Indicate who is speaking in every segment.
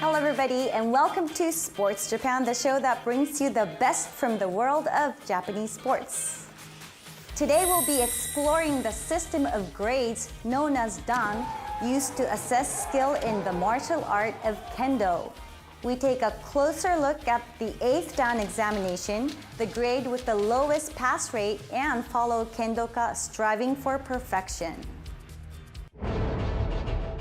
Speaker 1: Hello everybody and welcome to Sports Japan, the show that brings you the best from the world of Japanese sports. Today we'll be exploring the system of grades known as Dan, used to assess skill in the martial art of Kendo. We take a closer look at the 8th Dan examination, the grade with the lowest pass rate, and follow Kendoka striving for perfection.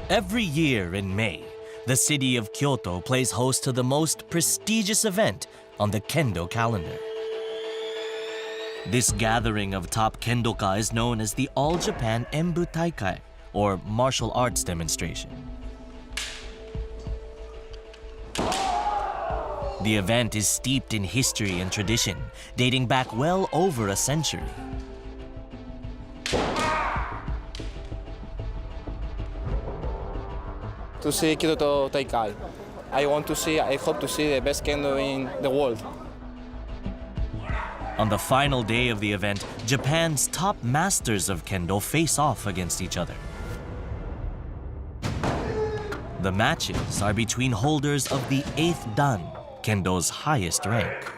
Speaker 2: Every year in May, the city of Kyoto plays host to the most prestigious event on the Kendo calendar. This gathering of top Kendoka is known as the All-Japan Enbu Taikai, or martial arts demonstration. The event is steeped in history and tradition, dating back well over a century.
Speaker 3: To see Kyoto Taikai. I hope to see the best Kendo in the world.
Speaker 2: On the final day of the event, Japan's top masters of Kendo face off against each other. The matches are between holders of the 8th Dan, Kendo's highest rank.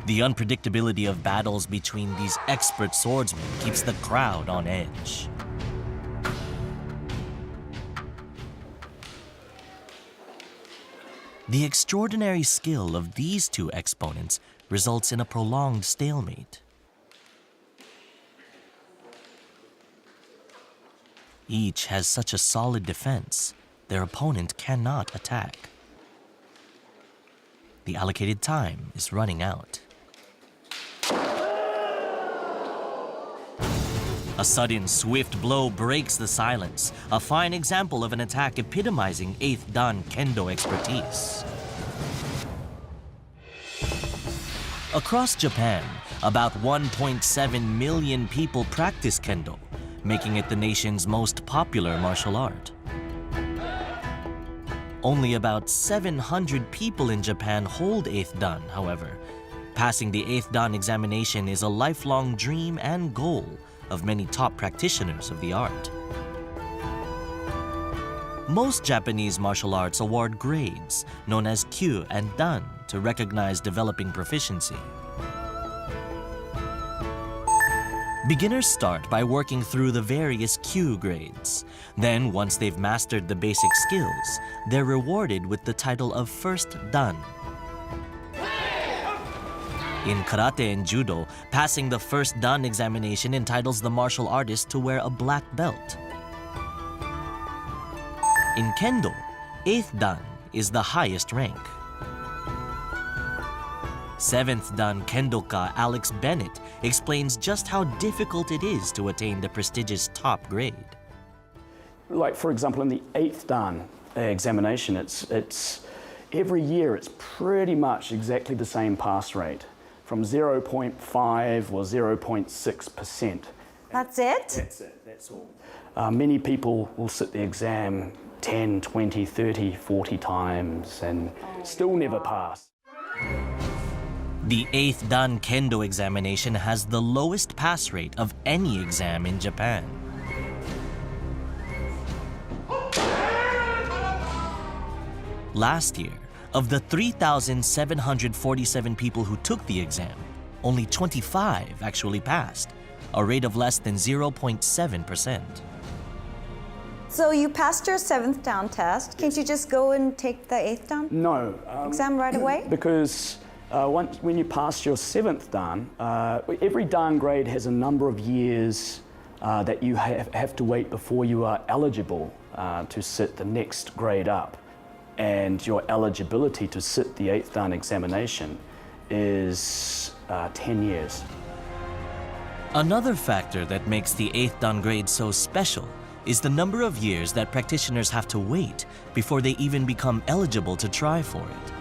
Speaker 2: The unpredictability of battles between these expert swordsmen keeps the crowd on edge. The extraordinary skill of these two exponents results in a prolonged stalemate. Each has such a solid defense, their opponent cannot attack. The allocated time is running out. A sudden, swift blow breaks the silence, a fine example of an attack epitomizing 8th Dan Kendo expertise. Across Japan, about 1.7 million people practice Kendo, making it the nation's most popular martial art. Only about 700 people in Japan hold 8th Dan, however. Passing the 8th Dan examination is a lifelong dream and goal of many top practitioners of the art. Most Japanese martial arts award grades, known as Kyu and Dan, to recognize developing proficiency. Beginners start by working through the various Kyu grades. Then, once they've mastered the basic skills, they're rewarded with the title of First Dan. In karate and judo, passing the First Dan examination entitles the martial artist to wear a black belt. In Kendo, 8th Dan is the highest rank. 7th Dan Kendoka Alex Bennett explains just how difficult it is to attain the prestigious top grade.
Speaker 4: Like, for example, in the 8th Dan examination, it's every year it's pretty much exactly the same pass rate, from 0.5 or 0.6%.
Speaker 1: That's it?
Speaker 4: That's it, that's all. Many people will sit the exam 10, 20, 30, 40 times and still never pass.
Speaker 2: The 8th Dan Kendo examination has the lowest pass rate of any exam in Japan. Last year, of the 3,747 people who took the exam, only 25 actually passed, a rate of less than 0.7%.
Speaker 1: So you passed your 7th Dan test. Can't you just go and take the 8th Dan
Speaker 4: No.
Speaker 1: exam right away?
Speaker 4: Because when you pass your 7th Dan, every Dan grade has a number of years that you have to wait before you are eligible to sit the next grade up. And your eligibility to sit the 8th Dan examination is 10 years.
Speaker 2: Another factor that makes the 8th Dan grade so special is the number of years that practitioners have to wait before they even become eligible to try for it.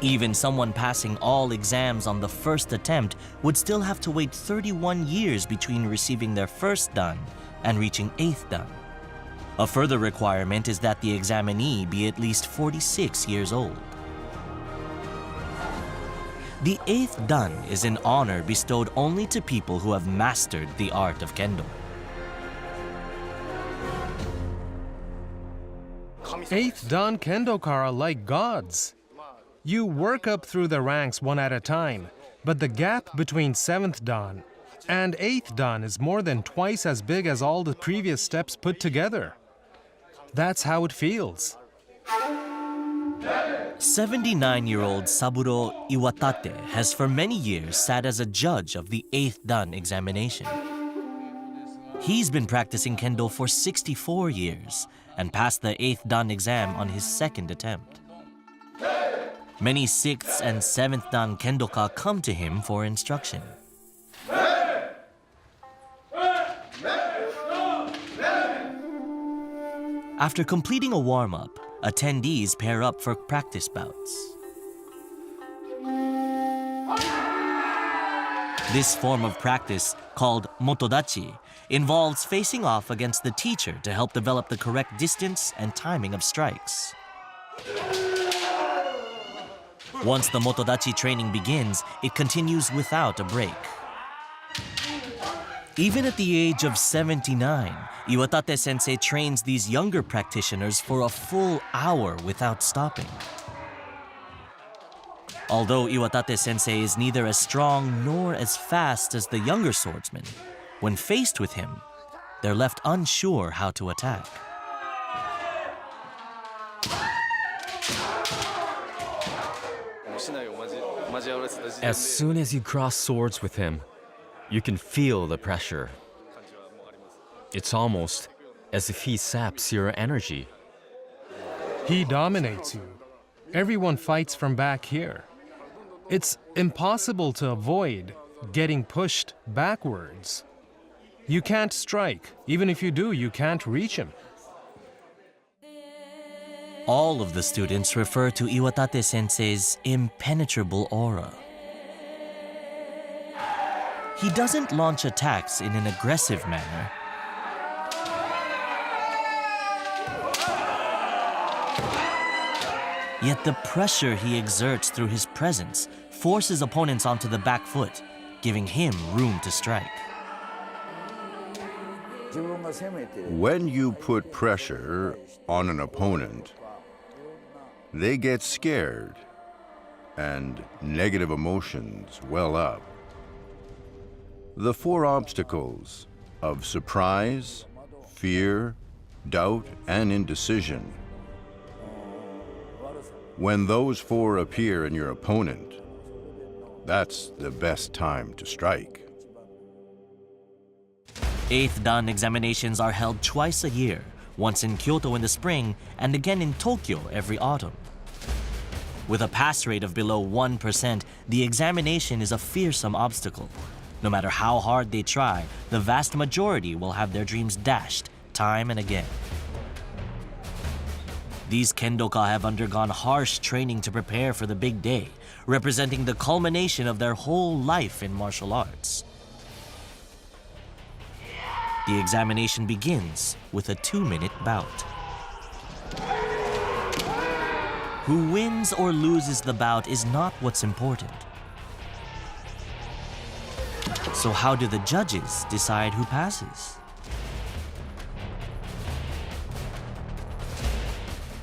Speaker 2: Even someone passing all exams on the first attempt would still have to wait 31 years between receiving their first Dan and reaching 8th Dan. A further requirement is that the examinee be at least 46 years old. The 8th Dan is an honor bestowed only to people who have mastered the art of Kendo.
Speaker 5: 8th Dan Kendoka are like gods. You work up through the ranks one at a time, but the gap between 7th Dan and 8th Dan is more than twice as big as all the previous steps put together. That's how it feels.
Speaker 2: 79-year-old Saburo Iwatate has for many years sat as a judge of the 8th Dan examination. He's been practicing Kendo for 64 years and passed the 8th Dan exam on his second attempt. Many 6th and 7th Dan Kendoka come to him for instruction. After completing a warm-up, attendees pair up for practice bouts. This form of practice, called motodachi, involves facing off against the teacher to help develop the correct distance and timing of strikes. Once the motodachi training begins, it continues without a break. Even at the age of 79, Iwatate sensei trains these younger practitioners for a full hour without stopping. Although Iwatate sensei is neither as strong nor as fast as the younger swordsmen, when faced with him, they're left unsure how to attack.
Speaker 6: As soon as you cross swords with him, you can feel the pressure. It's almost as if he saps your energy.
Speaker 5: He dominates you. Everyone fights from back here. It's impossible to avoid getting pushed backwards. You can't strike. Even if you do, you can't reach him.
Speaker 2: All of the students refer to Iwatate sensei's impenetrable aura. He doesn't launch attacks in an aggressive manner. Yet the pressure he exerts through his presence forces opponents onto the back foot, giving him room to strike.
Speaker 7: When you put pressure on an opponent, they get scared and negative emotions well up. The four obstacles of surprise, fear, doubt, and indecision. When those four appear in your opponent, that's the best time to strike.
Speaker 2: 8th Dan examinations are held twice a year, once in Kyoto in the spring and again in Tokyo every autumn. With a pass rate of below 1%, the examination is a fearsome obstacle. No matter how hard they try, the vast majority will have their dreams dashed time and again. These Kendoka have undergone harsh training to prepare for the big day, representing the culmination of their whole life in martial arts. The examination begins with a 2-minute bout. Who wins or loses the bout is not what's important. So how do the judges decide who passes?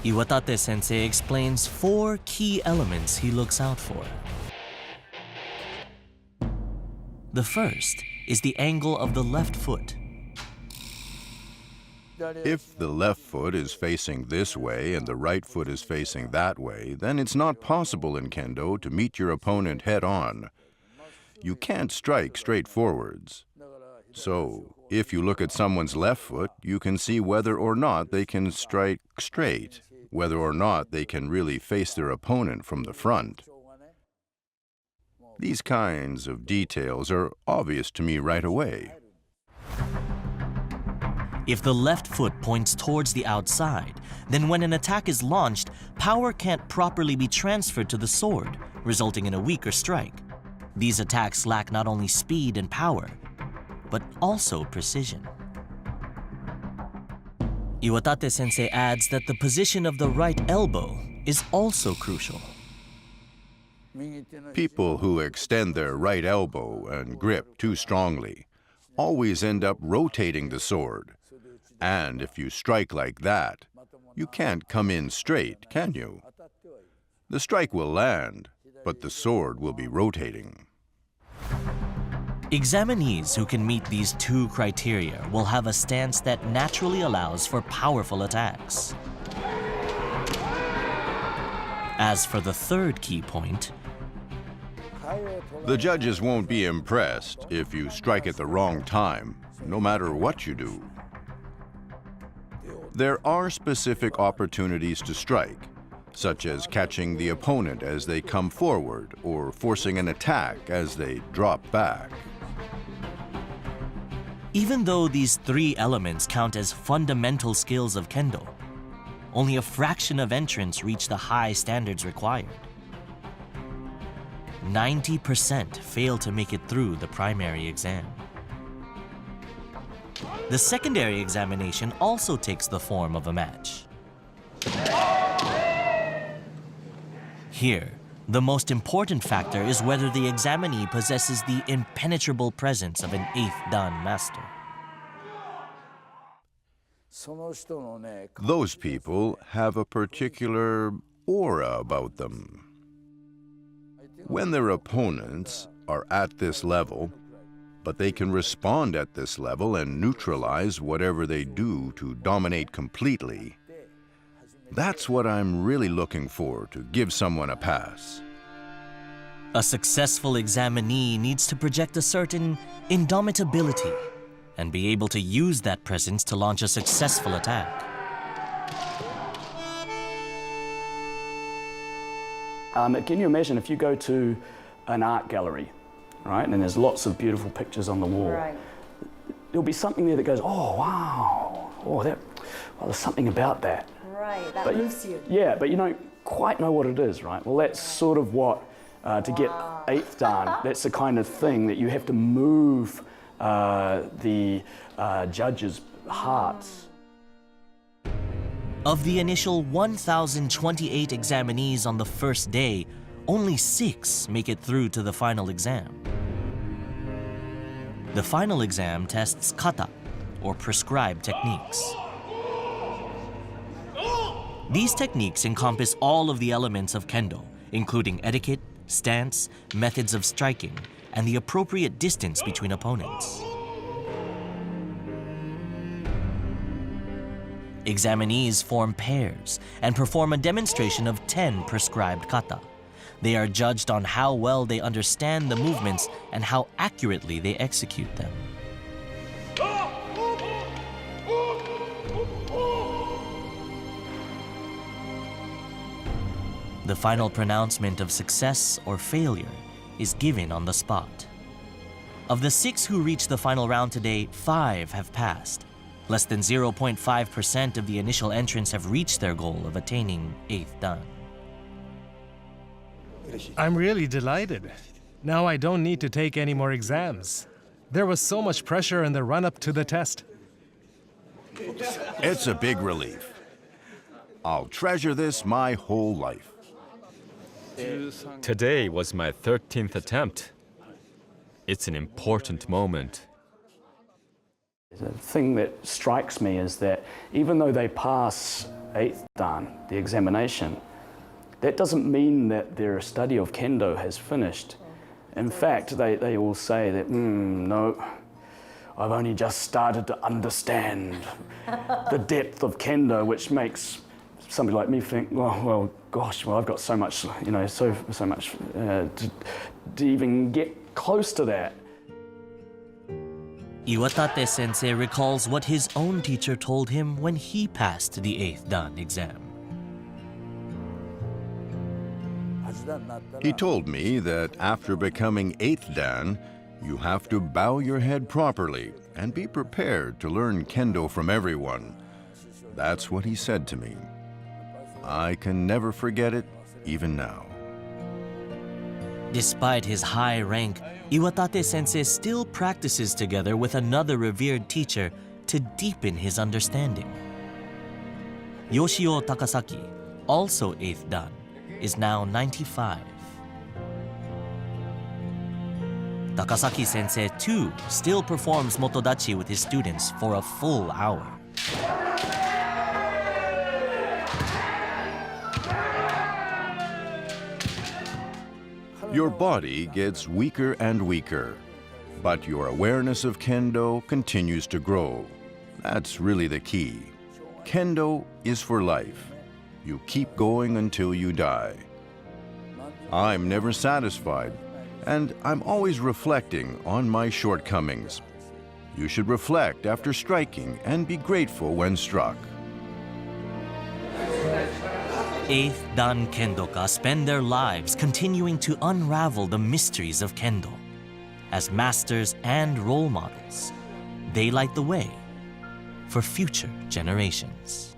Speaker 2: Iwatate sensei explains 4 key elements he looks out for. The first is the angle of the left foot.
Speaker 7: If the left foot is facing this way and the right foot is facing that way, then it's not possible in Kendo to meet your opponent head-on. You can't strike straight forwards. So, if you look at someone's left foot, you can see whether or not they can strike straight, whether or not they can really face their opponent from the front. These kinds of details are obvious to me right away.
Speaker 2: If the left foot points towards the outside, then when an attack is launched, power can't properly be transferred to the sword, resulting in a weaker strike. These attacks lack not only speed and power, but also precision. Iwatate sensei adds that the position of the right elbow is also crucial.
Speaker 7: People who extend their right elbow and grip too strongly always end up rotating the sword. And if you strike like that, You can't come in straight, can you? The strike will land, but the sword will be rotating.
Speaker 2: Examinees who can meet these two criteria will have a stance that naturally allows for powerful attacks. As for the third key point,
Speaker 7: The judges won't be impressed if you strike at the wrong time, no matter what you do. There are specific opportunities to strike, such as catching the opponent as they come forward or forcing an attack as they drop back.
Speaker 2: even though these three elements count as fundamental skills of Kendo, only a fraction of entrants reach the high standards required. 90% fail to make it through the primary exam. The secondary examination also takes the form of a match. Here, the most important factor is whether the examinee possesses the impenetrable presence of an 8th Dan master.
Speaker 7: Those people have a particular aura about them. When their opponents are at this level, but they can respond at this level and neutralize whatever they do to dominate completely, that's what I'm really looking for to give someone a pass.
Speaker 2: A successful examinee needs to project a certain indomitability and be able to use that presence to launch a successful attack.
Speaker 4: Can you imagine if you go to an art gallery, right, and there's lots of beautiful pictures on the wall,
Speaker 1: Right.
Speaker 4: there'll be something there that goes, oh, wow, well, there's something about that.
Speaker 1: Right, that
Speaker 4: But
Speaker 1: moves you.
Speaker 4: Yeah, but you don't quite know what it is, right? Well, that's sort of what, to get 8th Dan, that's the kind of thing that you have to move the judges' hearts.
Speaker 2: Of the initial 1,028 examinees on the first day, only 6 make it through to the final exam. The final exam tests kata, or prescribed techniques. These techniques encompass all of the elements of Kendo, including etiquette, stance, methods of striking, and the appropriate distance between opponents. Examinees form pairs and perform a demonstration of 10 prescribed kata. They are judged on how well they understand the movements and how accurately they execute them. The final pronouncement of success or failure is given on the spot. Of the 6 who reached the final round today, 5 have passed. Less than 0.5% of the initial entrants have reached their goal of attaining 8th Dan.
Speaker 5: I'm really delighted. Now I don't need to take any more exams. There was so much pressure in the run-up to the test.
Speaker 7: It's a big relief. I'll treasure this my whole life.
Speaker 6: Today was my 13th attempt. It's an important moment.
Speaker 4: The thing that strikes me is that even though they pass 8th Dan, the examination, that doesn't mean that their study of Kendo has finished. In fact, they all say that, no, I've only just started to understand the depth of Kendo, which makes somebody like me think, well, gosh, I've got so much, so much to even get close to that.
Speaker 2: Iwatate sensei recalls what his own teacher told him when he passed the 8th Dan exam.
Speaker 7: He told me that after becoming 8th Dan, you have to bow your head properly and be prepared to learn Kendo from everyone. That's what he said to me. I can never forget it, even now.
Speaker 2: Despite his high rank, Iwatate sensei still practices together with another revered teacher to deepen his understanding. Yoshio Takasaki, also 8th Dan, is now 95. Takasaki sensei too still performs motodachi with his students for a full hour.
Speaker 7: Your body gets weaker and weaker, but your awareness of Kendo continues to grow. That's really the key. Kendo is for life. You keep going until you die. I'm never satisfied, and I'm always reflecting on my shortcomings. You should reflect after striking and be grateful when struck.
Speaker 2: 8th Dan Kendoka spend their lives continuing to unravel the mysteries of Kendo. As masters and role models, they light the way for future generations.